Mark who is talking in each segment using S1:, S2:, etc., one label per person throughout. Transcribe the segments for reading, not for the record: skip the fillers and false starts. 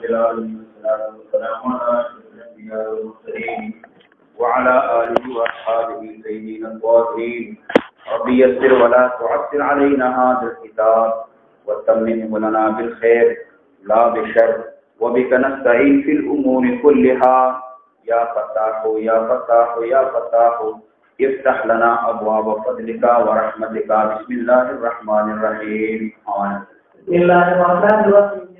S1: العالمين والصلاة والسلام على أشرف الأنبياء والمرسلين وعلى آله وأصحابه الطيبين الطاهرين. رب يسر ولا تعسر علينا هذا الكتاب وتممه لنا بالخير لا بشر وبك نستعين في الأمور كلها يا فتاح يا فتاح يا فتاح افتح لنا أبواب فضلك ورحمتك. بسم الله الرحمن الرحيم.
S2: بسم الله الرحمن الرحيم.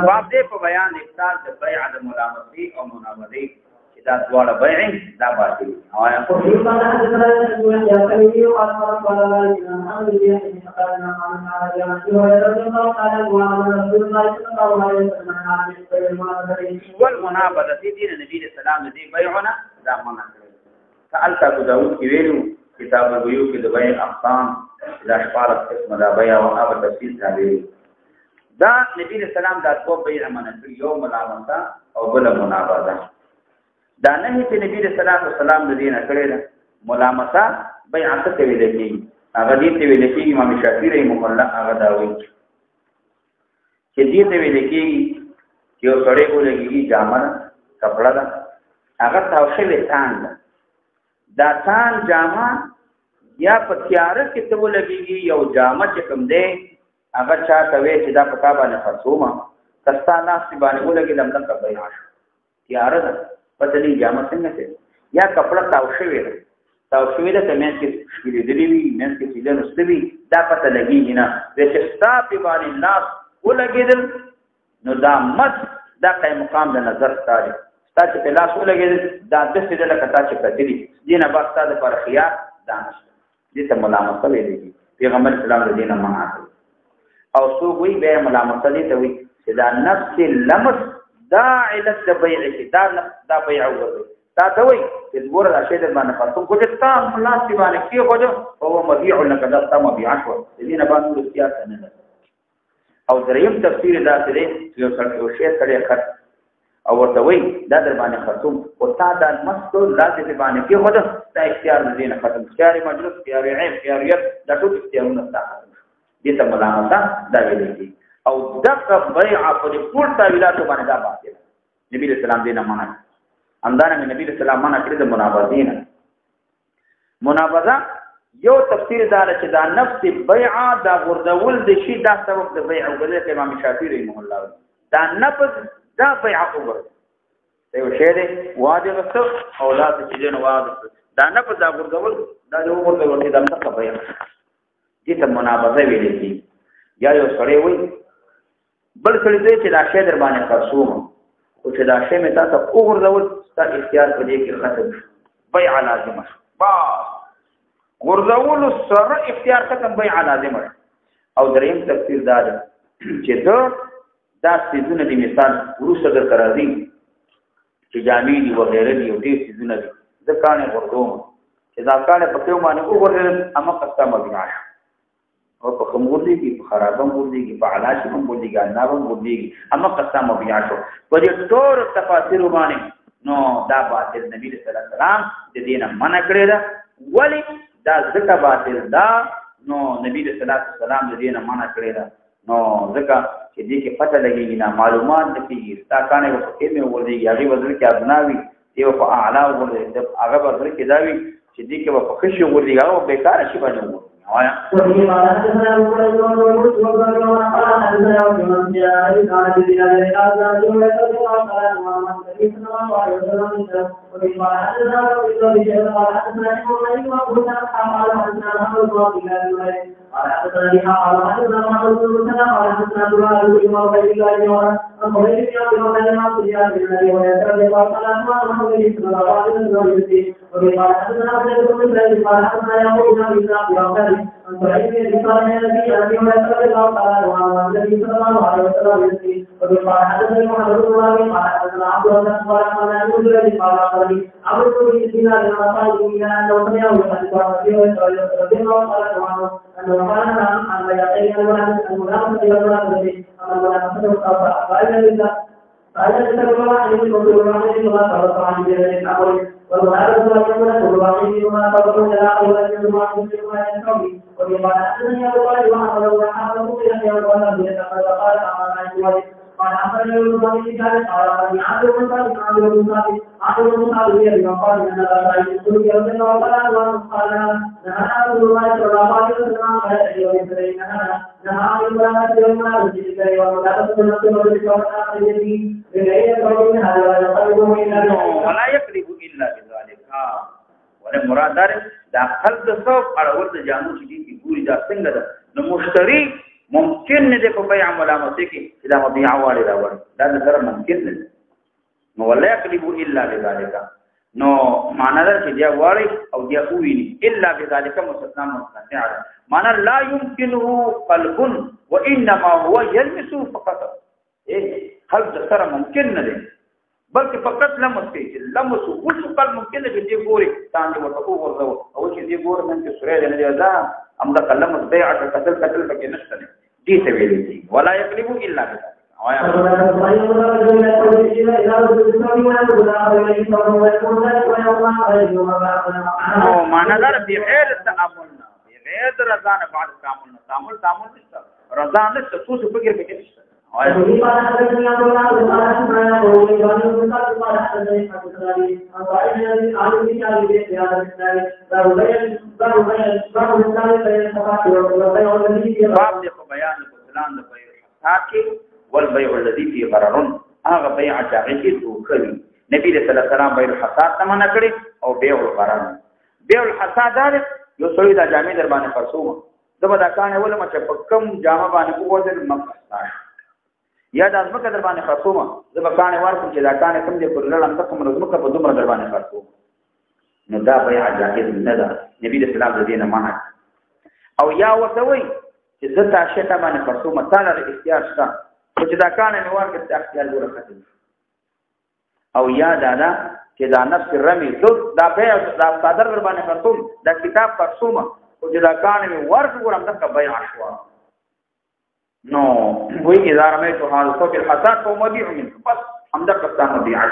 S1: باب دې په بیان د افصال د بیع د ملامتي او منابذي چې دا دواړه بیع دا باطل آیا والمنابذه دي نبی صلی الله علیه وسلم بیعونه دا منع کړی. سألت ابو داود کې ویلو کتاب البيوع کې د بیع اقسام دا شپاره قسمه دا بیع او هغه تفصیل تعبیر دا نبی رسول الله دا کو بیع منع کړی، یو ملامته او بل منابذه. دا نه چې نبی رسول الله د دینه کړی دا ملامته بیع څه ته ویل کېږي، هغه دې ته ویل کېږي امام شافعي رحمه الله هغه دا وایي چې دې ته ویل کېږي چې یو سړی ولګي جامه کپڑا دا هغه تاسو له تان دا تان جامه یا په تیار کې ته ولګي یو جامه چې کوم دی هغه چا کوي چې دا پتا باندې خرڅومه کستا ناس باندې ولګي لمن کا بیان تیار ده پته دې جامه څنګه ده یا کپڑا تاسو ویل د تمن کې شګې دې وی مېن کې چې له نستوي دا پته لګي نه د شستا په باندې ناس ولګیدل نو دا مت دا قائم مقام د نظر ستاره تا چې په لاس ولګیدل دا د څه د لکه تا چې کړی دینه با ستاسو پر خيار دانش دې ته ملامت ویلې پیغمبر اسلام د دینه معنا او سو وی به ملامت دې ته وی چې دا نفس لمس دا علت د بیع کې دا بیع وګړي دا ته وی چې ګور راشد باندې فاصله کو چې تا ملاسي باندې کې هوجو او مبيع لك دا تم مبيع شو دینه باندې اختیار نه او دریم تفسیر دا دې یو شی کړي خط او ورته وی دا در باندې خصوم او تا دا مسو لازم باندې کې هوجو دا اختیار دینه ختم اختیار مجلس اختیار عیب اختیار دا ټول اختیارونه ختم دې ته ملامت دا ویلې او دغه بیع په ټول تعویلاتو باندې دا باطل نبی رسول الله دې نه منع همدارنګه نبی رسول الله منع کړی د منابذین منابذه یو تفسیر دا چې دا نفس بیع دا غردول د شي دا سبب د بیع او د امام شافعي رحمه الله دا نفس دا بیع وګور یو شی دی واجب څه اولاد چې نه واجب دا نفس دا غردول دا د غردول د دغه بیع دې ته منابذه ویل کی یا یو سړی وای بل سړی دې چې دا شی در باندې خرڅوم او چې دا شی مې تاسو وګورځول تا اختیار کړی کې ختم بیع لازمه با ورزول سره اختیار ختم بیع لازمه او دریم تفسیر دا چې دا سيزونه دي مثال ورسره در راځي چې جامې دي وغيرها دي او دې سيزونه دي ځکانه ورغوم چې دا کانه په کوم باندې وګورل اما قسمه بیا او په کوم وردي کې په خرابم وردي کې په علاج هم وردي کې نابم وردي کې اما قسمه بیا شو په دې ټول تفاسیر باندې نو دا باطل نبی صلی الله علیه وسلم د دینه منع کړی دا ولی دا ځکه باطل دا نو نبی صلی الله علیه وسلم د دینه منع کړی دا نو ځکه چې دې کې پته لګیږي نه معلومات نکېږي تا کانه په کې مې وردي هغه وزر کې ابناوي یو په اعلی وردي هغه وزر کې داوي چې دې کې په خشي وردي هغه بیکار شي باندې آیا
S2: والمراد أن يكون كل واحد منهما قبل جلاء ولكن واحد منهما ينتهي وبما أن يقال وحده وحده يحيى ولا يتقال قال أمانا قال أخرجه البخاري في ذلك قال عبد المطلب عبد المطلب يروي وقال إن الله يقول يوم الله قال نهى رسول الله صلى الله عليه وسلم عن اليوم فإنها نهى عن الصلاة يوم الجلسة ولا تكون الصلاة والآخرة بغير قول هذا يقربه إلا
S1: ولا يقرب إلا بذلك ولا مراد دا خلق صوب على ورد جانو شديد کی پوری دا څنګه ده نو مشتری ممکن نه ده په بیع ملامتي کې دا مبيع والي راوړي دا سره ممکن نه نو ولا يقرب الا بذلك نو معنا ده چې دا واړي او دا ویني الا بذلك مستثنا مستثنى معنا لا يمكنه قلب وانما هو يلمس فقط خلق سره ممکن نه ده بلکې فقط لمس کوي لمس وشو قل ممکن دی چې ګوري تاسو ورته ورغو او چې دی ګور من چې سورې نه دی دا امدا کلمس بیع قتل پکې نشته دي څه ویلي دي ولا يقلب الا بالله او معنا دا بغیر تعاملنا بغیر رضا نه بعد تعامل نشته رضا نشته څه فکر پکې نشته والبيع الذي فيه غرر هغه بيع چې دوکوي نبی رسول الله سلام بيع الحساد تمنا کړی او بيع الغرر بيع الحساد دا یو سړی دا جامې در باندې فرسوم دغه دا کانه ولما چې په کم جامه باندې وګورل مقصد یا د ازمکه در باندې خرصومه زه به کانه ورکوم چې دا کانه کوم دې پر لړم تکم رزمکه په دومره در باندې خرصوم نو دا بيع جائز نه ده نبی رسول الله دې نه منع او یا ورته وای چې زه تاسو ته باندې خرصومه تعالی اختیار شته چې دا کانه مې ورکړ ته اختیار ورکړم او یا دا چې دا نفس رمي دا بيع دا صادر در باندې خرصوم دا کتاب خرصومه او چې دا کانه مې ورکړم دا بيع شوا نو وی اذا رميت هذا صوب الحساد فمبيع منه بس همدا قسم مبيع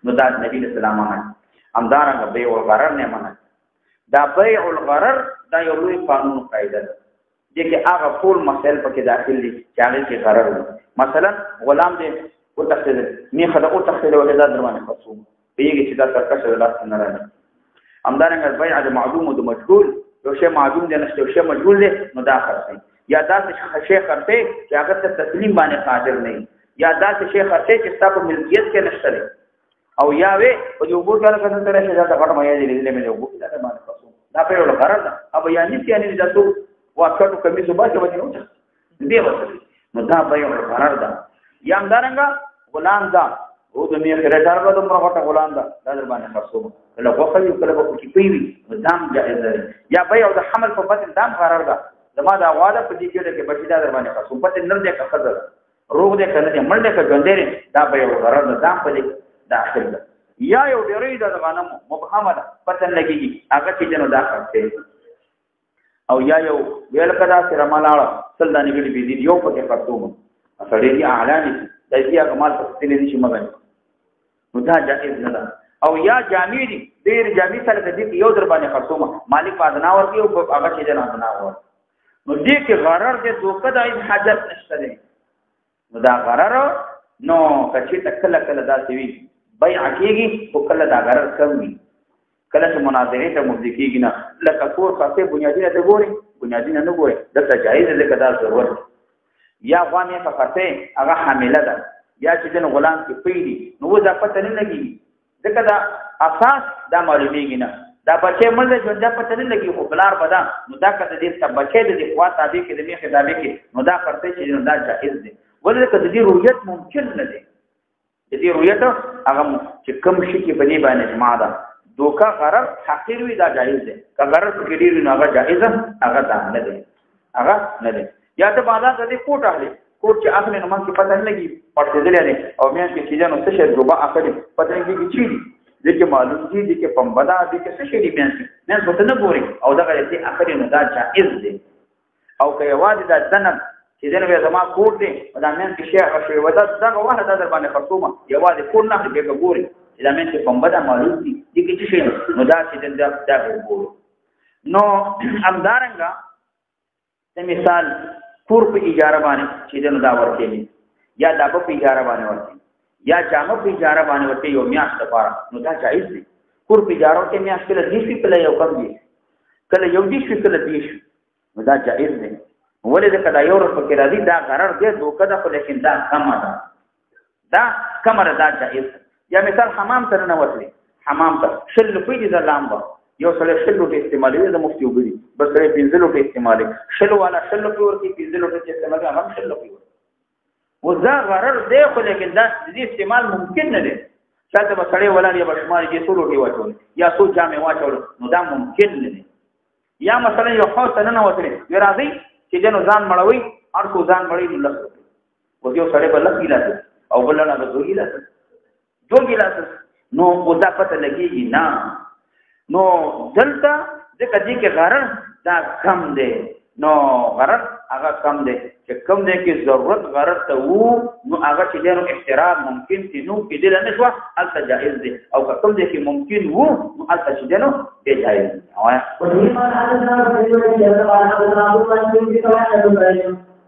S1: نو دا نبی صلی الله علیه وسلم همدارنګ بيع الغرر نه منع دا بيع الغرر دا یو لوی قانون قاعده ده چې هغه ټول مسائل پکې داخل دي چې هغه کې غرر دي مثلا غلام دې او تخصیل نه خدای او تخصیل ولې دا درمانه خصوم بیګي چې دا ترکشه لاس نه راځي همدارنګ بيع د معدوم او د مجهول یو شی معدوم دي نشته یو شی مجهول دي نو دا خرڅي یا داسې شیخ خرڅه چې هغه ته تسلیم باندې قادر نه یا داسې شیخ خرڅه چې تاسو ملکیت کې نشته او یا وې په یو ګور کله کله سره چې دا غټ مې دې له یو ګور دا باندې تاسو دا په یو غرض او یا نشي یعنی دا څو واکټو کمی صبح ته ودی نو دې وته نو دا په یو غرض ده یا همدارنګه غلام دا او د می خیراتار به د مرغه غلام دا در باندې خرڅو کله وخت یو کله په کې پیوي دام جائز ده یا به یو د حمل په بدن دام قرار ده زما دا واده په دې کې کې بچی دا در باندې خاصو پته نر دې کا خزر روغ دې کنه دې مړ دې کا ګندې دا به یو غرض ده دام په دې داخل ده یا یو ډېرې د غنم مبهمه ده پته لګيږي هغه چې جنو داخل شي او یا یو ویل کدا سره مالاړه سلدانې ګډي بي دي یو په کې خاصو اصلي دي اعلان دي دې کمال په ستنې دي چې مګني نو دا جائز نه ده او یا جامې دي ډېر جامې سره دې یو در باندې خاصو مالک پادنا ورته او هغه چې جنا نه ور نو دې کې غرر دې دوکه د حاجت نشته دی نو دا غرر نو کچې تکله کله دا سوي بيع کېږي او کله دا غرر کم وي کله چې مناظره ته مبدي کېږي نه لکه کور خاصه بنیادی ته ګوري بنیادی نه ګوري دا جایز دی کدا ضرورت یا غوامه په خاصه هغه حامله ده یا چې د غلام کې پیډي نو دا پته نه لګي ځکه دا اساس دا معلومیږي نه دا بچې مړ دې ژوند پته نه لګي خو بلار بدا نو دا کته دې ته بچې دې خوا تابع کې دې میخه تابع کې نو دا پرته چې نو دا جائز دی ولې کته دې رؤیت ممکن نه دی دې رؤیت هغه چې کم شي کې بني باندې جماع ده دوکا غرر حقیر وی دا جائز دی که غرر کې ډیر نه هغه جائز هغه دا نه دی هغه نه دی یا ته بازار ته کوټ اخلي کوټ چې اخلي نو مونږ پته نه لګي پټې دلې او مې کې چې نو څه شي دوبه اخلي پته نه لګي چې دغه معلوم دي چې پمبدا دي چې څه شي دي مې څه نه ګوري او دا غلطي اخري نو دا جائز دي او که یوازې دا ذنب چې دنه زما کوټ دي دا مې کې شي هغه شی ودا دا واه دا در باندې خرصومه یوازې کوټ نه به ګوري لمن چې پمبه دا معلوم دي چې څه شي نو دا چې دا وګورو نو همدارنګه د مثال کور په اجاره باندې چې نو دا ورته یا دا په اجاره باندې ورته یا جامه په اجاره باندې ورته یو میاشت لپاره نو دا جایز دی کور په اجاره کې میاشت کله دې شي کله یو کم دی کله یو دې شي کله دې شي نو دا جایز دی ولې دا کدا یو ورځ کې راځي دا قرار دی دوکه ده خو لیکن دا کم ده دا کمره دا جایز یا مثال حمام ته نه وتلی حمام ته شل په دې ځلام با یو سره شل لوټ استعمالوي د مفتي وګړي بس سره 15 لوټ استعمالي شل والا شل په ور کې 15 لوټ استعمالي هم شل په ور وزا غرر دی خو لیکن دا دې استعمال ممکن نه دی شاته به سړی ولا یا بشمار کې ټول لوټي واچول یا څو جامې واچول نو دا ممکن نه دی یا مثلا یو خاص نه وتلی یو راځي چې جنو ځان مړوي هر څو ځان مړی نو لږ و یو سړی په لږ ګیلاس او بل نه د دوه ګیلاس دو ګیلاس نو ودا پته لګیږي نه نو دلته د کدی کې غرر دا کم دی نو غرر هغه کم دی چې کم دی کې ضرورت غرر ته وو نو هغه چې دینو احترام ممکن دي نو کې دل نه شو الته جائز دی او کم دی کې ممکن وو نو الته چې دینو به جائز دی او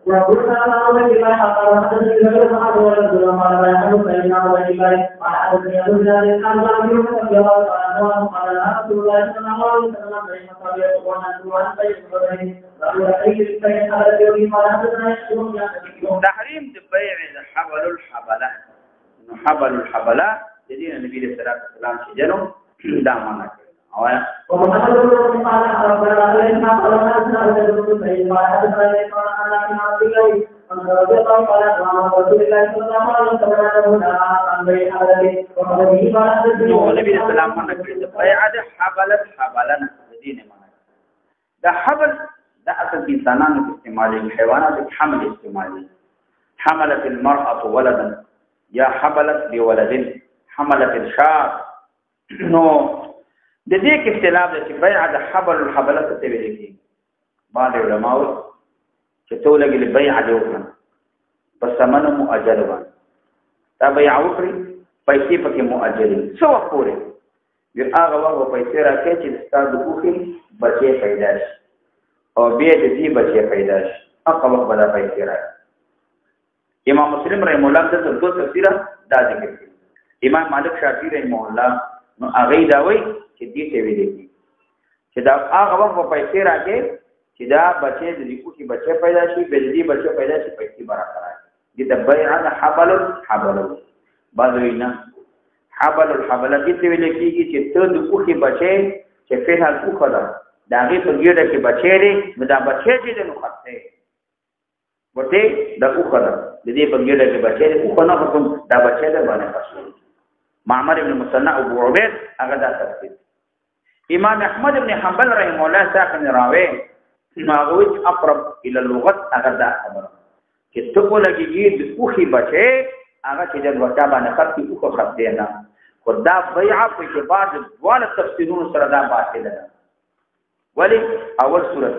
S1: وقلنا له بما حقر حدث الذي حقر ولد ما لا يحل فإنه وجبه على حدث يدل ذلك قال لا يوجد جواز عنه قال رسول الله صلى الله عليه وسلم بين صلاه ونحن بين قبره رسول الله بين حدث يوم ما حدثنا يشكرون تحريم بيع الحبل الحبله حبل الحبله الذين النبي صلى الله عليه وسلم شجنوا دا معنا
S2: ومحمد بن قال أخبرنا علينا قال حدثنا رجل بن قال حدثنا قال أنا من أبي أن رضي الله قال قال رسول الله صلى الله عليه وسلم عن بيع حبله وقال به قال حدثنا
S1: النبي صلى الله عليه وسلم بيع حبل حبلنا الذين معنا ده حبل ده اصل انسانانو استعمالي حيوانات حمل استعمالي حملت المرأة ولدا يا حبلت بولد حملت الشاة نو د دې کې اختلاف دی چې بیع د حبل الحبله څه ته ویل کېږي بعض علماء چې ټول کې بیع دی وکړه په ثمن مؤجل باندې دا بیع وکړي پیسې پکې مؤجل څو وخت پورې یو هغه وخت پیسې راکې چې ستاسو د کوخي بچي پیدا شي او بیا د دې بچي پیدا شي هغه وخت به پیسې راځي امام مسلم رحم الله د دوه تفسیر دا ذکر کړي امام مالک شافعي رحم الله نو هغه دا وایي چې دې ته ویل کی چې دا هغه وخت په پیسې راکې چې دا بچي د لیکو کې بچي پیدا شي بلدي بچي پیدا شي پیسې برابر دي د بیع د حبل حبل بعضوینا حبل الحبل دې ته ویل کېږي چې ته د کوخي بچي چې فعل کوخه ده دا غي په ګډه کې بچي لري دا بچي چې نو خطه ورته د کوخه ده دې په ګډه کې بچي لري کوخه نه کوم دا بچي ده باندې خاصه معمر ابن مسنع ابو عبید هغه دا تفسیر امام احمد ابن حنبل رحمه الله ساکن راوي ماغوج اقرب الى اللغت هغه دا خبره چې ته لګیږي د کوخي بچي هغه چې د ورته باندې خط کوخه خط دی نه خدا بیع په اعتبار د ډول تفسیرونو سره دا باطل ده ولی اول صورت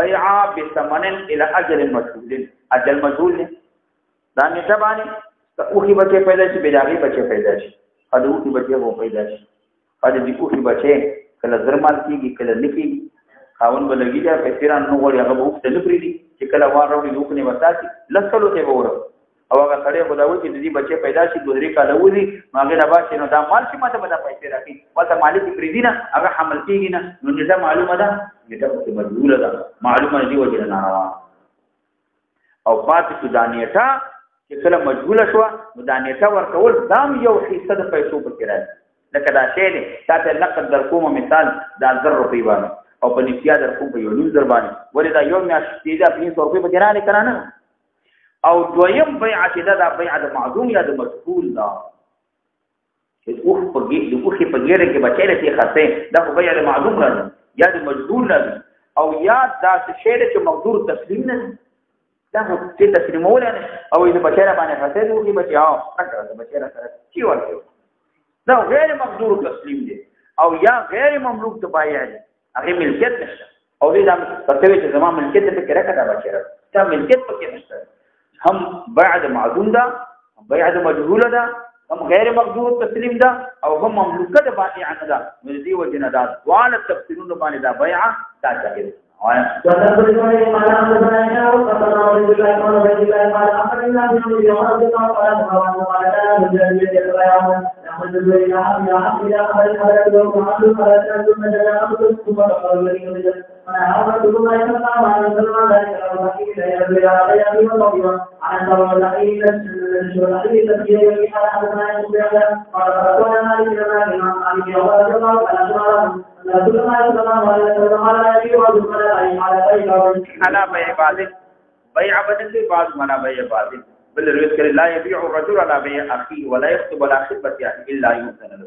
S1: بیع بثمن الى اجل مجهول اجل مجهول دا نه باندې اوخي بچي پیدا شي بيداغي بچي پیدا شي اده اوخي بچي وو پیدا شي اده دي اوخي بچي کله زرمال کیږي کله نکي خاون بلګي دا پیران نو وړي هغه وخت نه پریدي چې کله واره وي دوک نه وساتي لسلو ته وره او هغه سړی خداوي چې دې بچي پیدا شي دوه درې کاله ودی ماګه نه باشي نو دا مال چې ماته بدا پیسې راکې وته مالک پریدي نه هغه حمل کیږي نه نو دې معلومه ده دې مجبور ده معلومه دی وجه نه راوا او پاتې سودانیټا چې کله مجبوله شو نو دا نیټه ورکول دام یو حصہ د پیسو پکې راځي لکه دا شی دی تاسو نقد در کوم مثال دا 1000 روپۍ باندې او په نسیا در کوم په یو نیم باندې ولې دا یو میاشت دی دا 500 روپۍ پکې را لکنه او دویم بیع چې دا بیع د معدوم یا د مجهول دا چې اوخ په اوخ په ګیره کې بچی لته خاصه دا بیع د معدوم راځي یا د مجهول راځي او یا دا شی چې مقدور تسلیم نه دا چې تسلیمول نه او د بچره باندې فساد وکي بچاو راکړه د بچره سره کی ورته دا غیر مقدور تسلیم دي او یا غیر مملوک د بایع دي هغه ملکیت نشته او دې دا پته وي چې زمام ملکیت په کې راکړه بچره دا ملکیت پکې نشته هم بعد معدوم ده بعد مجهول ده هم غیر مقدور تسلیم ده او هم مملوکه ده بائع نه ده نو دې وجنه دا دواله تفسیرونه باندې دا بيع دا جائز وایا على بيع بعض بيع بدل بعض منا بيع بعض بل روایت کړي لا يبيع الرجل على بيع اخيه ولا يخطب على خطبه الا يؤذن له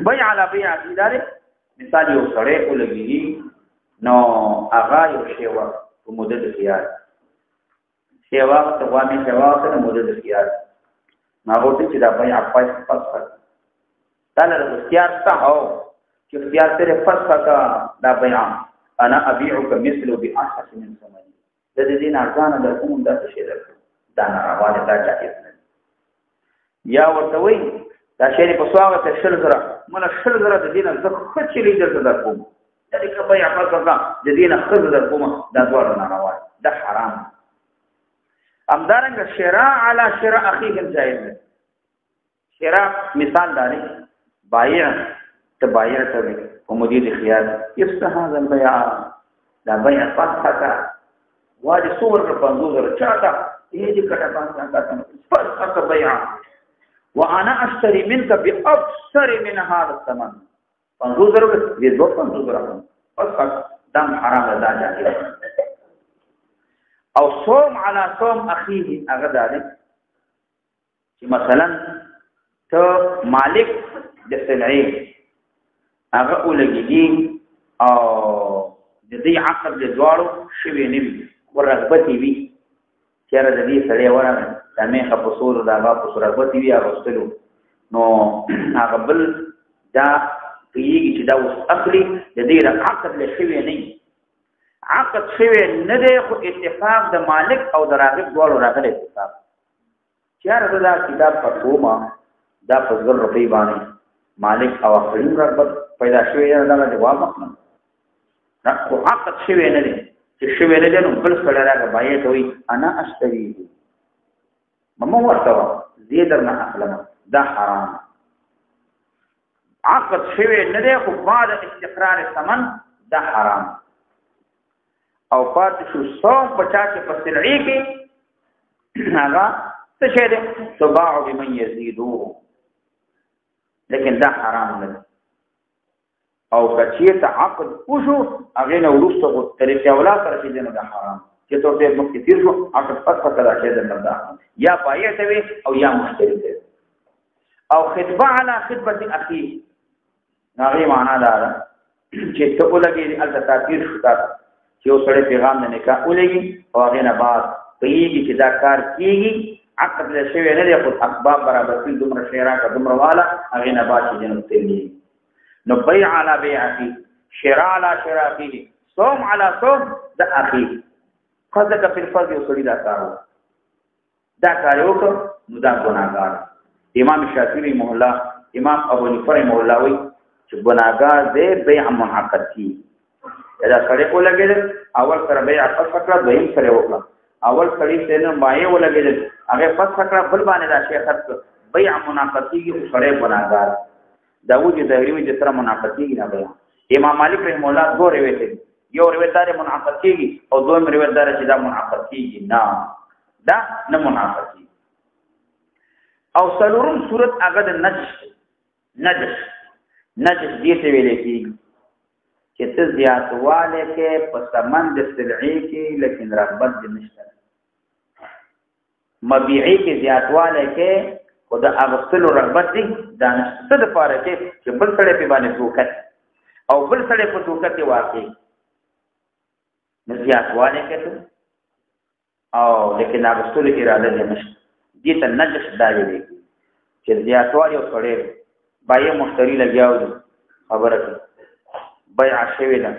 S1: بيع على بيع اخيه دار مثال یو سره ولګي نو هغه یو شیوا په مدد خيار شیوا ته وامي شیوا سره مدد خيار ناغوتی چې دا بيع پاس پاس تعالی اختیار تا او چې اختیار سره پاس کا دا بيع انا ابيعك مثله باحسن من ثمنه د دې دین ارزان د کوم د شی درته دا نارواله دا جائز نه یا ورته وای دا شی په سواغه ته شل زره مله شل زره د دین زه خچ لیدل در کوم دا کې بيع پاکه د دین خذ در کوم دا ډول نارواله دا حرام امدارنګ شراء علی شراء اخیه جائز نه شراء مثال داري بایع ته بایع ته ومدير خيار يفتح هذا البيع لا بيع فتحك واجي صور البنزوزر چاته يجي كده فتحك بيع وانا اشتري منك باكثر من هذا الثمن بنزوزر يزو بنزوزر فتحك دم حرام لا جائز او صوم على صوم اخيه اغدارك مثلا تو مالك د سلعي هغه ولګي او د دې عقد د دوارو شوی نه وي ورغبتي وي چیرې د دې سړی ورانه د میخه په سور دا غا په رغبتي وي اغوستلو نو هغه بل دا پیږي چې دا اوس اخلي د دې عقد له شوی نه عقد شوی نه دی خو اتفاق د مالک او د راغب دوارو راغلي اتفاق چیرې دا کتاب په کومه دا په 1000 روپۍ باندې مالک او خپل رغبت پیدا شوی دا د جواب مخنه راکو عقد شوی نه دي چې شوی نه دي نو بل سره راغی بایې ته وي انا اشتري مما ورته زیدر نه اخلم دا حرام عقد شوی نه دي خو بعد استقرار ثمن دا حرام او پات شو صوم بچا چې په سلعي کې هغه څه شه دي تباع بمن يزيدوه لیکن دا حرام نه او کچې ته عقد وشو هغه نو ورسته طریقې اولاد سره چې نه دا حرام چې ته په مخ کې تیر شو عقد پس کړه چې نه دا یا بایع ته او یا مشتری ته او خطبه علی خطبه اخی هغه معنا دا چې ته ولګي ال تاثیر شو تا چې اوسړه پیغام نه نکاح ولګي او هغه نه بعد پیږي چې دا کار کیږي عقد له شوی نه دی خو اسباب برابر کړي دومره شیرا کا دومره والا هغه نه بعد چې جنت تللی نو بيع على بيعه شراء على شراءه صوم على صوم د اخي قصدك في الفرض وصلي دا کار یو نو دا ګناګار امام شافعي مولا امام ابو حنیفه مولا وی چې ګناګار دې بيع منعقد کی دا سره کو لګیدل اول سره بيع فقره دویم سره وکړه اول سړی څنګه مایه ولګیدل هغه فقره بل باندې دا شی خرڅ بيع منعقد کیږي سره ګناګار داوود ظاهری وی چې سره منعقد کیږي نه بيع امام مالک رحم الله دو روایت یو روایت دار منعقد کیږي او دویم روایت دار چې دا منعقد کیږي نه دا نه منعقد کیږي او سلورم صورت هغه د نجس دې ته ویل کیږي چې ته زیاتواله کې په سمند سلعي کې لیکن رغبت دې نشته مبيعي کې زیاتواله کې او د اغسطلو رغبت دی دا نشته د پاره چې بل سړی په باندې دوکت او بل سړی په دوکت واقع نزیاتواله کې او لیکن اغسطلو اراده دې نشته دې ته نجس دا ویل چې زیاتواله او سړی بایه مشتری لګیاو خبره کوي بيع شوی ده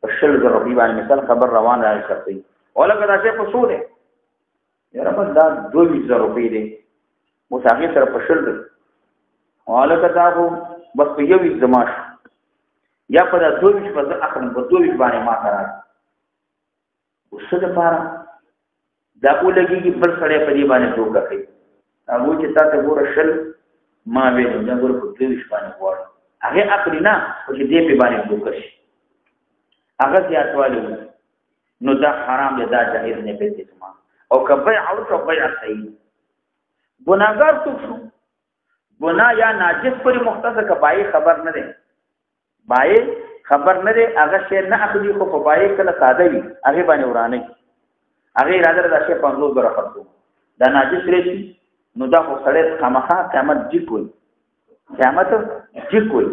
S1: په 100 روپۍ باندې مثال خبر روان راځي ولکه دا څه په سوده یاره په دا 2000 روپۍ دي اوس هغه سره په شل والا کتابو بس په یو زماش یا په 22 په اخر په 22 باندې ما قرار اوس څه لپاره دا ولګي بل سره په دې باندې دوکه کوي هغه چې تاسو ګوره شل ما ویل دا ګوره په 22 باندې وړ هغه اخري نه او چې دې په باندې دوکه شي هغه زیاتوالی نو دا حرام دی دا جائز نه پېږي او کبه او کبه صحیح ګناګار څوک شو ګنا یا ناجس پر مختص کبای خبر نه دی بای خبر نه دی هغه شی نه اخلي خو په بای کله ساده وي هغه باندې ورانه هغه اراده د شی 50 غره خرڅو دا ناجس لري نو دا خو سره خامخا قیامت جیک وي قیامت جیک وي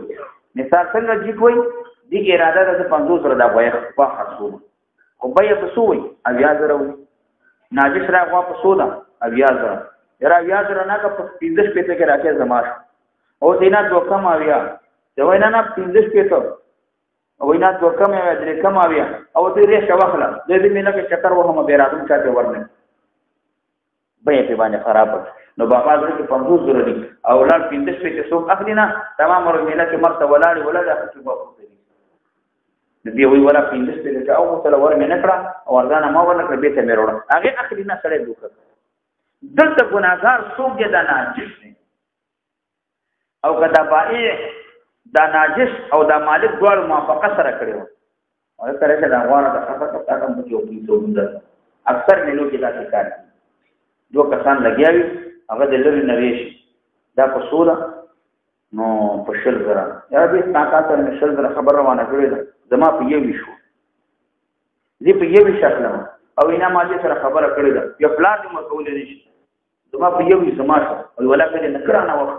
S1: مثال څنګه جیک وي دې اراده د 50 سره دا بای خرڅو خو بای په سوې اویا زره وي ناجس راغوا په سودا اویا زره یرا بیا سره نه کا 15 پیته کې راځي زماش او دینا دوکم اویا ته وینا نه 15 پیته او وینا دوکم اویا درې کم اویا او دې ری شواخله دې مینه کې چتر وهم به راځم چاته ورنه به په باندې خراب نو بابا دې 50 ضروري او ولر 15 پیته څوک اخلي نه تمام ور مینه کې مرته ولاړ ولدا چې په دې وی ولا 15 پیته او مثلا ور مینه کړه او ورغانه ما ورنه کړ به ته مې وروړه هغه اخلي نه سره دوکه دلته ګناګار څوک دی دا ناجس دی او کدا بائع دا ناجس او دا مالک دوړ موافقه سره کړو او سره چې دا غواړه د خطر په تاکم کې یو پیسو ده اکثر ملو کې دا کار دي دوه کسان لګیاوي هغه د لری نویش دا په سوره نو په شل زره یا دې طاقت سره شل زره خبر روانه کړې ده زما په یو شو دې په یو شکل او اینا ماجه سره خبره کړې ده یو پلان دې مسؤل دي زما په یو زما او ولا کله نکرانه وخت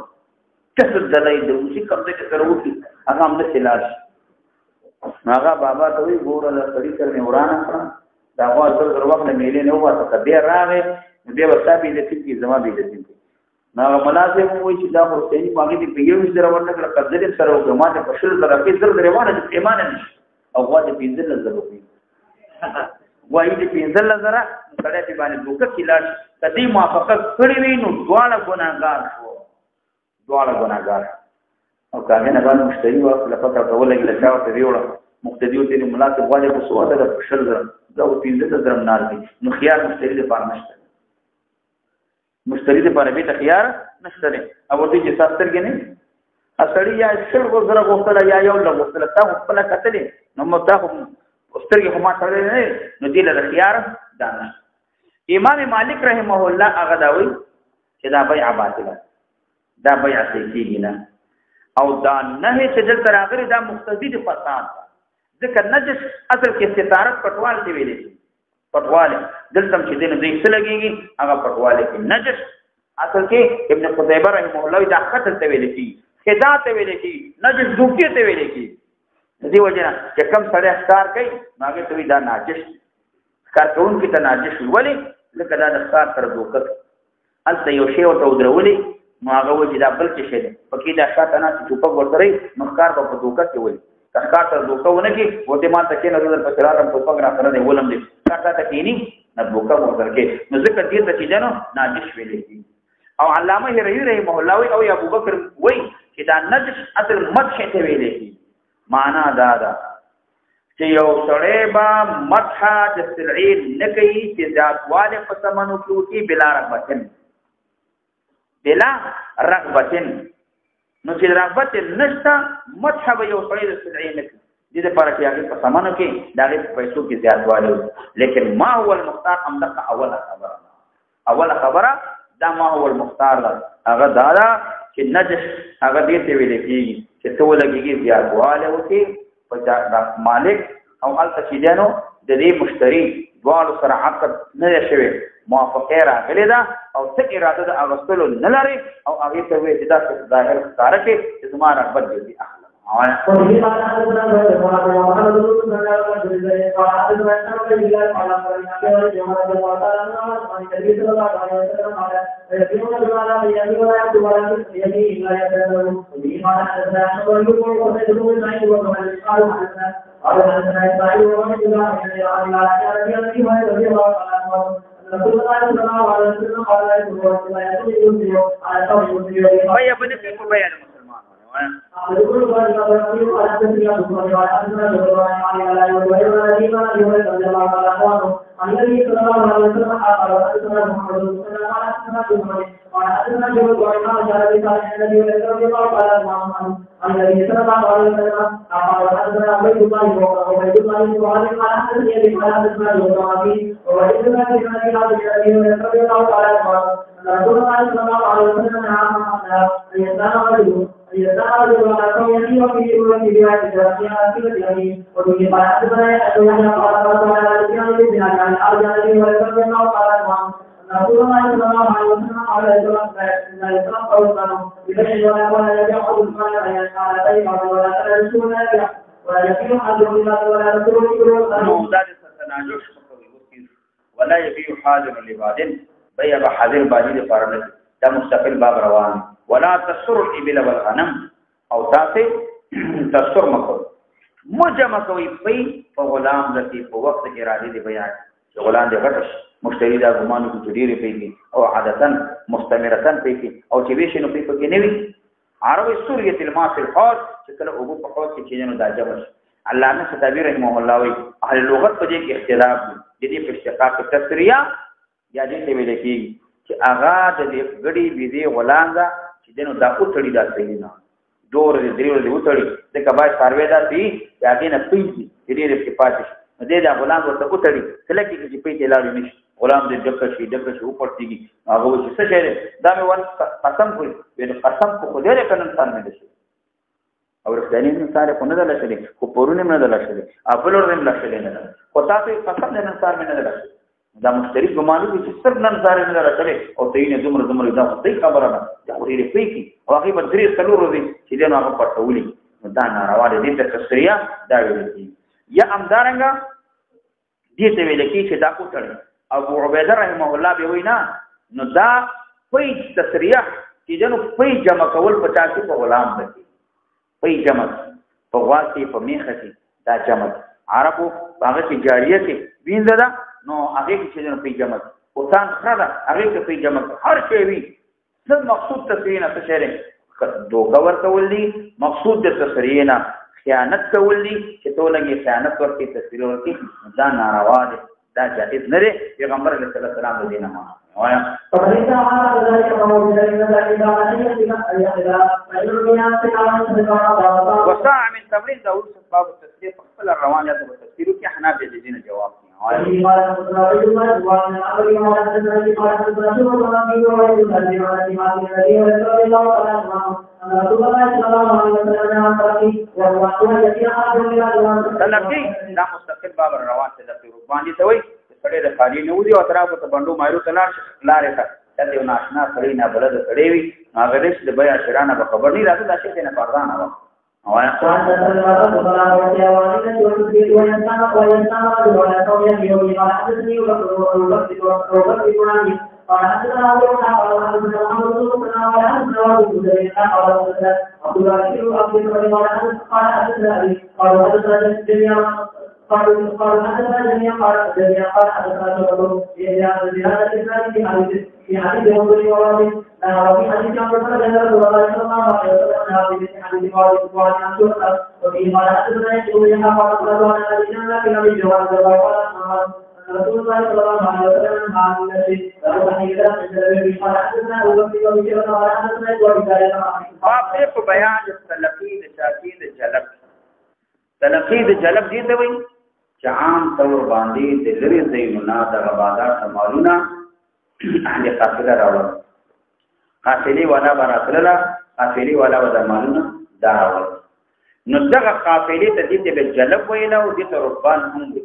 S1: کسر دلای د اوسې کوم څه سره وتی هغه هم د سلاش هغه بابا ته وی ګوره د سړی سره ورانه کړه دا غوا سره در وخت نه میلې نه وته کبه راغې دې ورته به دې چې زما به دې نو ملازم وای چې دا حسیني باغې دې په یو سره ورته کړه قدر سره او جماعت په شل سره کې در روانه دي ایمان نشي او غوا دې پینځل زره وي وای دې پینځل زره سړی دې باندې دوکه کلاش کدی موافقت کړی وي نو دواړه ګناګار شو دواړه ګناګار او کاغه نه باندې مشتری واخ لپاره کولای له چا ته ویوړه مقتدیو ته ملاتب واجب په سواده د شل زره دا او پینځل زره نار دي نو خيار مشتری دې پاره نشته مشتری دې پاره به خيار نشته او دې چې ساسترګې نه اصلي یا شل زره غوښتل یا یو له غوښتل تا خپل کتلې نو متاخ استرګې هم سره نه نو دې له خيار دانه امام مالک رحمه الله هغه دا وی چې دا بیع باطله دا بیع صحیح نه او دا نه چې دلته راغلي دا مقتضی د فساد ځکه نجس اصل کې ستارت پټوال دی ویلې پټواله دلته چې دین دې څه لګيږي هغه پټواله کې نجس اصل کې ابن قتيبه رحمه الله دا خطر ته ویلې کی خدا ته ویلې کی نجس دوکي ته ویلې کی دې وجه چې کم سره ښکار کوي هغه ته دا ناجس ښکار کوون کې ته ناجس ولی لکه دا د ښکار تر دوکت الته یو شی او ته درولې نو هغه وجه دا بل څه شي پکې دا شاته نه چې په ورته نو ښکار په دوکت کې ولی ښکار تر دوکونه کې وته ما ته کې نظر په شرارم په پګرا سره دی ولم دې ښکار ته کې نه نه دوکه ورته کې نو ذکر دې ته چې جنو ناجس ویلې کی او علامه هريري رحمه الله او ابو بکر وای چې دا نجس اصل مدح ته ویلې کی معنا دا چې یو سړی با مدح د سلعين نکي چې ذاتواله په سمنو کې بلا رغبتن نو چې رغبت نشته مدح به یو سړی د سلعين نکي دې لپاره چې هغه په سمنو کې دغه پیسو کې ذاتواله لیکن ما هو المختار امدقه اوله خبره دا ما هو المختار هغه دا چې نجس هغه دې ته ویل کېږي چې څو لګيږي ذاتواله وکي مالک او التشیدانو د دې مشتری دواړو سره عقد نه شوی موافقه راغلی دا او څه اراده د اغستلو نه لري او هغه ته وی چې دا ظاهر ښکار کې چې زما رغبت دې اخلم بیا په دې په بیان مسلمان ولا يبيع حاضر لبادن بيع بحاضر باجي لپاره دا مستقل باب روان ولا تسر الابل والغنم او تاسه تسر مکو مجمع کوي په غلام ذکی په وخت اراده دی بیان چې غلام دې غټش مشتری دا ګمانو کې جوړیږي پیږي او عادتا مستمرتن پیږي او چې ویشنو پیږي نه وي عربي سوریه الماء في الحوض چې کله ابو په حوض کې چینو دا جمع علامه ستابی رحمه الله وی اهل لغت په دې کې اختلاف دي د اشتقاق تسریه یا دې ته ویل کېږي چې اغا د غړي بيدي غلام دا چې دنو دا اوتړي دا صحیح نه دور دې دریو دې اوتړي د کبا سروي دا دي یا دې نه پیږي دې دې په پاتې دې دا غلام ورته اوتړي کله کې چې پیږي لاړ نشي غلام دې ډکه شي او پړتيږي هغه چې څه شي دا مې ون قسم کوي دې قسم کو دې کنن انسان مې دي او رښتینی انسان په نه دلشلې خو پرونه نه دلشلې خپل ورته نه دلشلې نه او تاسو قسم دې انسان مې نه دلشلې دا مشتری ګمانو چې صرف نن زارې نه راځي او دینه دومره دا صحیح خبره ده دا ورې پیکی او هغه په درې سلور دي چې دا هغه پټولي دا ناروا دي د تسریه دا ویل کی یا امدارنګه دې ته ویل کی چې دا کوټل ابو عبیده رحمه الله به وینا نو دا پي تسریه چې جنو پي جمع کول 50 په غلام ده پي جمع په واقعي په میخه دا جمع عربو هغه کې جاریه کې وینځه نو هغه کې چې نو په جمع او ځان خره هغه کې په جمع هر شی وي څه مقصود تسریه نه څه دوکا ورته ولي مقصود د تسریه نه خیانت کولی چې تو لګي خیانت ورته تسریه ورته دا ناروا دي دا جائز نه دی پیغمبر علیه السلام د دینه ما وایا وساع من تمرين داود باب التسليم خپل روانه د تفسیر کې حناب د دینه جواب تلقي دا مستقل باب روان ته د باندې ته وي سړی د خالی نه ودی او طرفه ته بندو مایرو تلاش لارې ته ته یو ناشنا سړی نه بلد سړی وي هغه دې د بیا شرانه به خبر نه راځي دا شی نه پردانه و او تلقي د جلب دي ته وي چې عام طور باندې د لري زینونه د عبادت مالونه اهل قافله راوړل قافلي ولا براتله قافلي ولا د مالونه دا راوړل نو دغه قافلي ته دي په جلب ویل او د ربان هم دي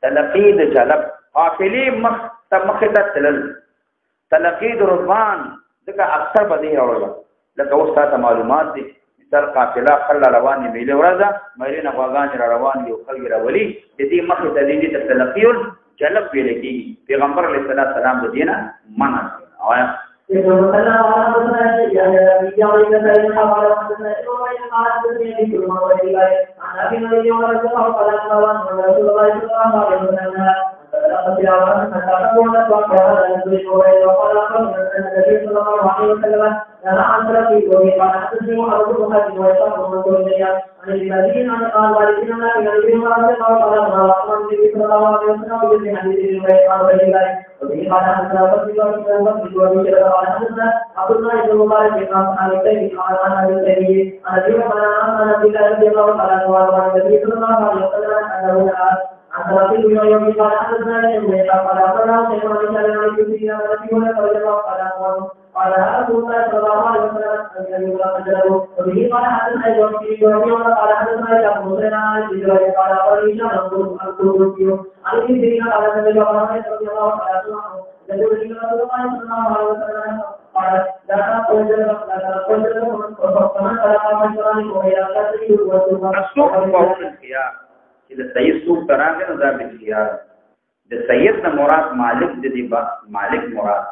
S1: تلقي د جلب قافلي مخ ته تلل تلقي د ربان دغه اکثر به دی راوړل لکه اوس تاسو معلومات دي مثال قافله خل رواني میله ورځه مېرینه غواګان را روان یو خلګ راولي د دې مخه د دې د تلقیول جلب ویل کیږي پیغمبر علیه السلام د دینه معنا وایا
S2: فقد رواه حتى قولت وقال النبي وقال النبي صلى الله عليه وسلم نهى عن ترك وقال حدثني ابو بكر ويسار ومنصور الياس عن الذين قال والدنا الى النبي صلى الله عليه وسلم بمثل حديث وقال بين وبه قال حدثنا فتوى وفي قال حدثنا عبد الله بن مبارك عن التيمي عن التيمي عن ابي هريره عن ابي رضي الله عنه وعن النبي صلى الله عليه وسلم انه عن رسول يوم قال حدثنا ابن قال اخبرنا شيخ من كان يؤمن بالنبي رضي الله عنه قال رسول الله صلى الله عليه وسلم ان يقول وبه قال حدثنا يوم قال حدثنا ابو حسين عن الزهري قال اخبرني القرطبي عن ابن سيرين قال النبي رضي الله عنه يقول رسول الله صلى الله عليه وسلم قال لا تقول فمن خلق مشرا وغير كثير
S1: السوق فهو الخيار د سید سوق تراغه نو دا بالخيار د سید نه مراد مالک د دې مالک مراد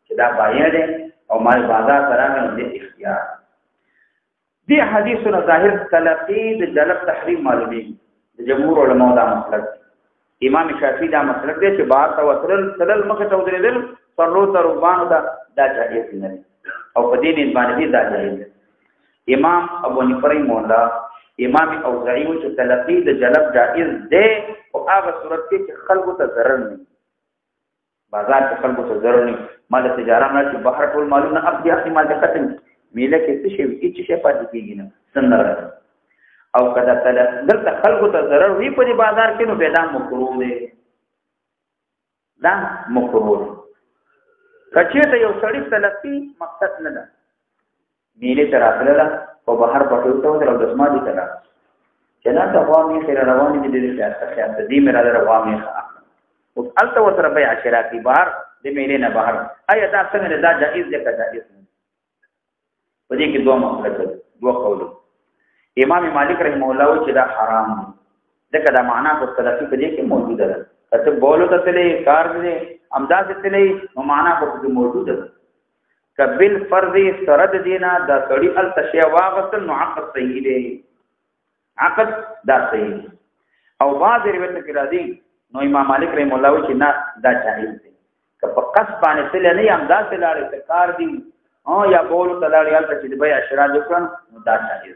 S1: چې دا بایع دی او مال بازار تراغه نو د اختیار دی حدیثونه ظاهر تلقی د جلب تحریم معلومی د جمهور علماء دا مسلک امام شافعی دا مسلک دی چې بار توتل تلل مخه ته ودرېدل پرلو تربانو دا جائز نه او په دې نه باندې دا جائز امام ابو حنیفه مولا امام اوزاعی چې تلقی د جلب جائز دی او هغه صورت کې چې خلکو ته ضرر نه بازار کې خلکو ته ضرر نه مال تجارت نه چې بهر ټول مالونه اخلي احتمال د ختم میله کې څه شي هیڅ شي پاتې کېږي نه څنګه او کدا دلته خلکو ته ضرر وي په بازار کې نو پیدا مکروه دی دا مکروه کچې ته یو سړی تلقی مقصد نه ده میله تر اخره او بهر پټو ته درو د سماجی کړه چې نه تا قومي خیر رواني دي د سیاست دې مې را رواني او الته وتر بيع شراکي بهر د میله نه بهر ایا دا څنګه دا جائز دی که جائز نه په دې کې دوه مسلک دوه قول امام مالک رحم الله چې دا حرام دی دا کدا معنا په تلفي په دې کې موجوده ده کته بولو ته تلې کار دې امداد تلې نو معنا په دې موجوده ده کبل فرض سرد دینا دا سړی ال تشیا واغسل نو عقد صحیح دی عقد دا صحیح او بعض روایت کې راځي نو امام مالک رحم الله چې نه دا جائز دی که په قص باندې تل نه یم دا تلاړي کار دی او یا بولو تلاړي ال چې بیا اشراج وکړ نو دا جائز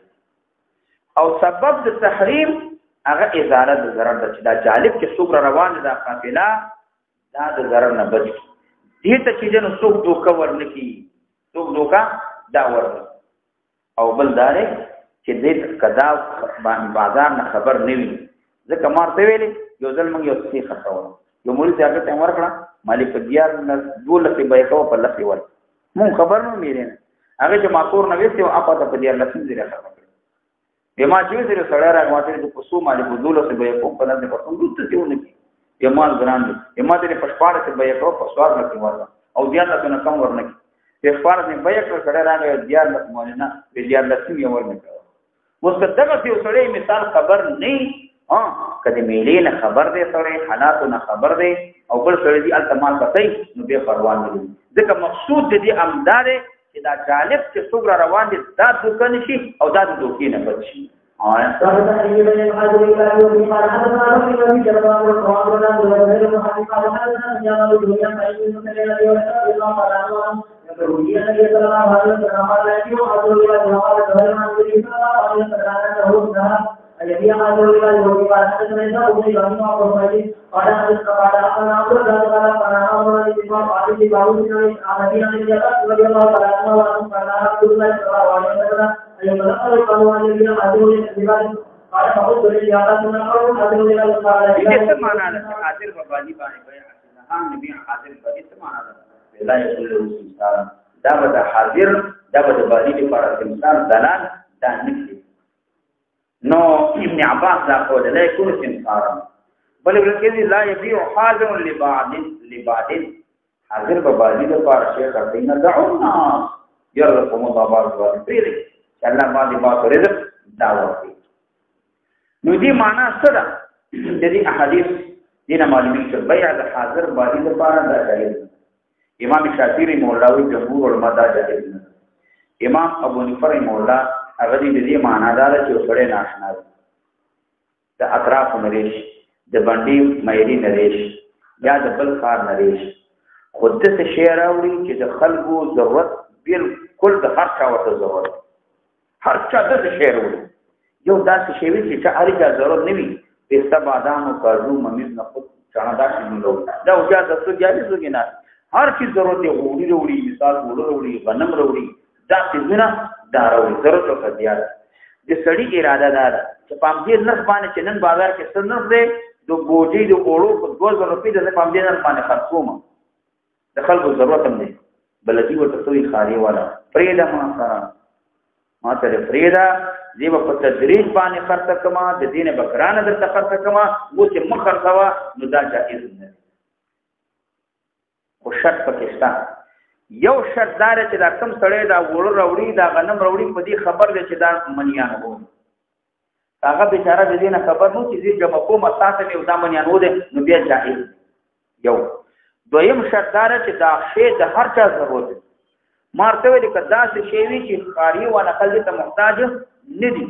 S1: او سبب د تحریم هغه ازاله د ضرر د چې دا جالب چې څوک روان دا قافله دا د ضرر نه بچ دې ته چې نو څوک دوکا ورنکي څوک دوکا دا ورنکي او بل دار چې دې کدا باندې بازار نه خبر نه وي ځکه مارته ویلې یو ځل موږ یو څه خطاو یو مولوی ته هغه تمر کړه مالک دیار نه دولت به یو په لخي ور مون خبر نه میرین هغه چې ماکور نه ویسته او اپا ته دیار لسم زیره خبر بما چې زیره سره راغواته د پسو مالک دولت به یو په لنده په څنګه ته دیونه کی یمال ګران یما دې پښپاړه ته به یو په سوار نه کیوار او دیار ته نه کم ورنکي په پښپاړه نه به یو سره راغی دیار نه مولنا به دیار لسم یو ورنکي مستدغه یو سره مثال خبر نه کدی میلې نه خبر دی سره حالات نه خبر دی او بل سره دی التمال پتې نو به پروان نه ځکه مقصود دې امدار چې دا جالب چې څوګر روان دي دا دوکان شي او دا دوکې نه بچي الذي قال له وقال حدثنا ابو ابراهيم وابراهيم قال حدثنا انا عبد الله قال انا امر بالاتفاق على بعض الذين رضي الله تعالى عنهم قال رسول الله صلى الله عليه وسلم اي ملك القانون الذي حاضر للعباد قال فقلت للجارات من القوم حاضر لله قال اذا سمعنا لك حاضر ببالي باندې بیان نبی حاضر باندې سمعنا لا يقول له انسان دا به حاضر دا به باندې لپاره انسان دلال دا نکړي نو ابن عباس دا قول لا يكون سمسارا بل ولكن لا يبيع حاضر لبعض حاضر ببادي ده پار شیخ ارتینا دعونا يرقم الله بارد وارد الله بادي بات رزق دعوتی نو دی معنی سره جدي احادیث دینه معلومی چې بیع د حاضر بادي ده پار دا جایز امام شافعی مولاوی جمهور علماء دا جایز امام ابو حنیفه مولا هغه دې معنا دار چې سره ناشنا د اطراف نریش د باندې مېری نریش یا د بل کار نه ریش خود څه شی راوړي چې د خلکو ضرورت بالکل د هر چا ورته ضرورت هر چا د شی راوړي یو داسې شی وي چې هر چا ضرورت نه وي پسته بادام او کاجو ممیز نه خود چانا داسې نه لو دا او چا د څه جالي څه نه هر چی ضرورت دی وړي مثال وړي غنم وړي دا څه نه دا راوړي ضرورت څه دی د سړي اراده ده چې پام دې نرخ باندې چې نن بازار کې څه نرخ دی د ګوجې د اوړو په 2000 روپۍ د پام دې نرخ باندې خرڅوم د خلکو ضرورت هم دی بلدي ورته توي خاري والا فريده ما ته فريده دیو په تدریج باندې خرڅ کما د دینه بکرانه د خرڅ کما و چې مخ خرڅوا نو دا جائز نه او شرط پاکستان یو شرط دار چې دا کم سړی دا وړو راوړي دا غنم راوړي په دې خبر دی چې دا منیان وو هغه بیچاره د دینه خبر نو چې جمع کوم اساسه یو دا منیان وو نو بیا جائز یو دویم شرط دار چې دا شی د هر چا ضرورت مارته وی کدا چې شی وی چې خاري و نقل ته محتاج نه دي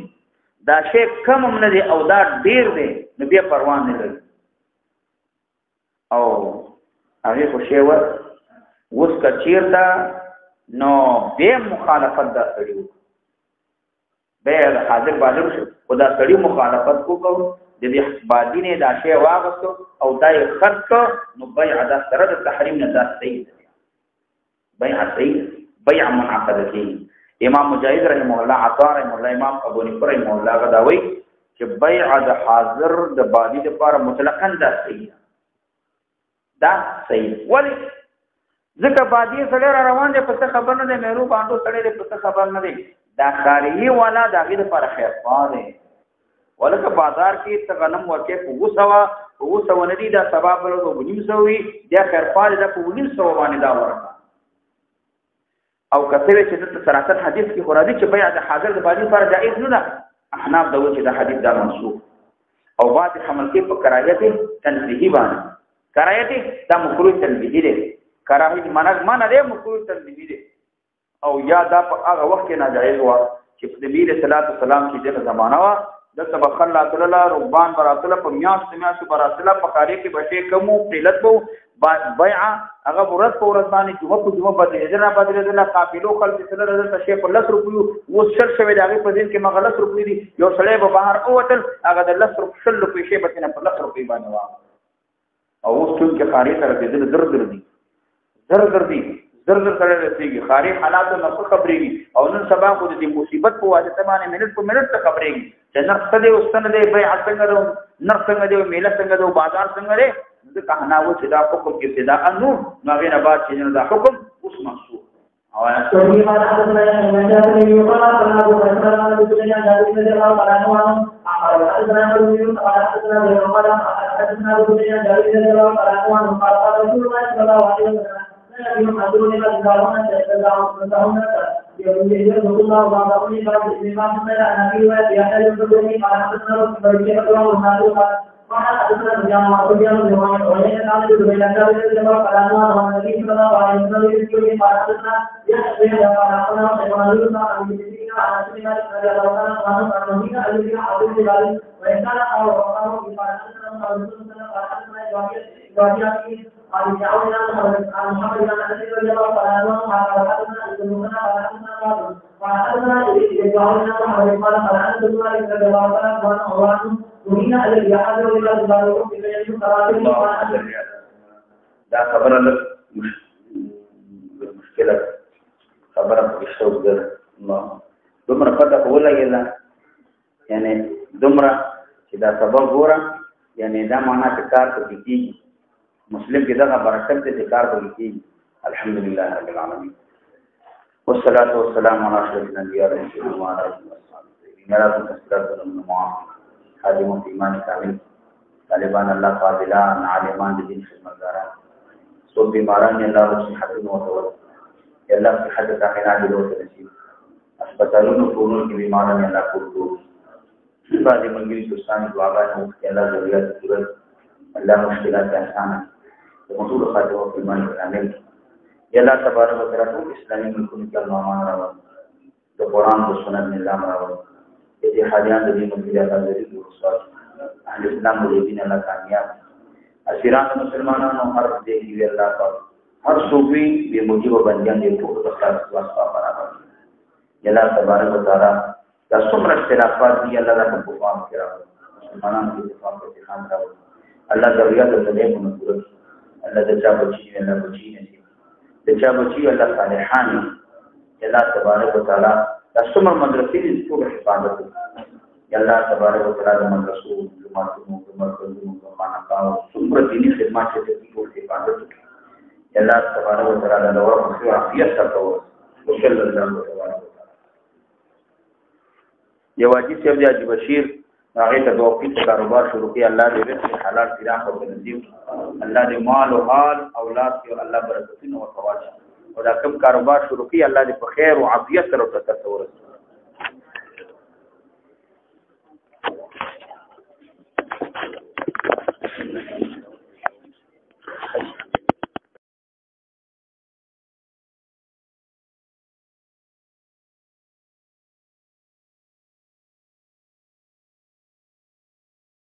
S1: دا شی کم هم نه دي او دا ډیر دی نو بیا پروا نه لري او هغه خو شی و اوس کچیرتا نو به مخالفت دا سړیو به حاضر بازار شو خدا سړی مخالفت کو د دې بادینه دا شی واغستو او دای خرڅ نو بیع دا سره د تحریم نه دا صحیح بیع صحیح بیع منعقد کی امام مجاهد رحمه الله عطا رحمه الله امام ابو نصر رحمه الله غداوی چې بیع د حاضر د بادی لپاره مطلقاً دا صحیح دا صحیح ولی ځکه بادی سره روان دي په خبر نه دی مېرو باندې سره په خبر نه دی دا خاري والا دغه لپاره خیر پاره ولکه بازار کې تغنم ورکه په وسو ندی دا سبب له وګنیم سوي دا خیر پاره دا په وګنیم سو باندې دا ورکا او کته چې د صراحت حدیث کې خورادي چې بیع د حاضر د بادی لپاره جائز نه ده احناف دغه چې د حدیث دا منسوخ او بعد حمل کې په کراهیت تنزیهی باندې کراهیت دا مکروه تنزیهی دی کراهیت معنا دی مکروه تنزیهی دی او یا دا په هغه وخت کې ناجایز و چې د نبی صلی الله علیه وسلم چې د زمانہ وا د سبق الله تعالی ربان براتله په میاش براتله په خاري کې بچي کومو پلت وو بیع هغه ورځ په ورځ باندې جمعه بدلې نه قافلو خلک سره د شی په 10 روپیو و شر شوی دغه په دین کې مغلط روپی دي یو سړی به بهر اوتل هغه د 10 روپیو شل روپی شی به نه په 10 روپی باندې وا او اوس ټول کې خاري سره د در دي زر سره رسیږي خاري حالات نو خبرېږي او نن سبا خو د مصیبت په واسطه باندې منټ په منټ ته خبرېږي چې نرخ دې اوسنه دې بیع څنګه ده نرخ څنګه دې میله څنګه ده بازار څنګه ده د کہنا و چې دا حکم کې ابتدا انو نو غیر بعد چې دا حکم اوس منسوخ او
S2: سوري ما حدثنا يا من جاء يقال انا ابو بكر رضي الله عنه قال حدثنا ابن قال حدثنا قال حدثنا ابو بكر رضي الله عنه قال رسول الله صلى الله عليه وسلم يوم أدرون إلى الزارون تتزعون يقول رسول الله وعظمني بعد الإمام من النبي ويحتاج الرسول قال حدثنا رسول الله ومعلوم قال حدثنا الجامع الجامع وين قال الزبير قال الجامع قال أنا النبي صلى الله عليه وسلم قال حدثنا يحيى قال أخبرنا سيدنا عن المسلمين عن سيدنا رضي الله عنه عن النبي الذي حدث ذلك وإن كان قال قال حدثنا رسول الله قال حدثنا إبراهيم قال جاءنا عن محمد بن انس رضي الله عنه قال حدثنا ابن قال حدثنا جاءنا محمد قال انس رضي الله عنه ومن الذي يحضر الى الزارون في بيت قرار
S1: دا خبره له مشکله خبره پښتو ده الله دومره پته ولګیلا یعنی دومره چې دا سبب ګوره یعنی دا معنا چې کار کوي مسلم کې دغه برکت دې کار کوي الحمدلله رب العالمین والصلاه والسلام على اشرف الانبياء والمرسلين وعلى اله وصحبه اجمعين تسليما معاف خادم ایمان کامل طالبان الله فاضلان عالمان دین خدمتگاران سو بیماران الله صحت او تول الله صحت کامله دې ورته نصیب اسپیټالونو ټولو کې بیماران الله کوو باندې منګي دوستان دعاګانې وکړي الله ضرورت پوره الله مشکلات آسان ومطول خاتمه في ایمان کامل یا الله تبارک وتعالى اسلامي ملکونو کې امان راوړي د قران او سنت نظام راوړي دې حاجیان دې مونږه د دې رسول اهل اسلام دې دین الله کامیاب اسیران مسلمانانو هر دې کې الله پاک هر صوفي به موجب بنديان دې ټول په خلاص واسطه برابر الله تبارک وتعالى دا څومره اختلافات دي الله تعالی په فهم کې راوړي مسلمانانو کې اتفاق او اتحاد راوړي الله ضرورت د دې په نور الله د چا بچي الله بچي نه د چا بچي الله صالحان الله تبارک وتعالى دا څومره مدرسې دي ټول حفاظت الله تبارک وتعالى د مدرسو جماعتونو مرکزونو معنا کاو څومره دینی خدمات چې ټول حفاظت الله تبارک وتعالى د اور او عافیت سره وصلی الله تعالی یو واجی صاحب دی بشیر هغه ته دوقي کاروبار شروع کړي الله دې رزق حلال فراخ او نصیب الله دې مال او حال اولاد کې الله برکتونه او ثواب او دا کوم کاروبار شروع کړي الله دې په خیر او عافیت سره تصور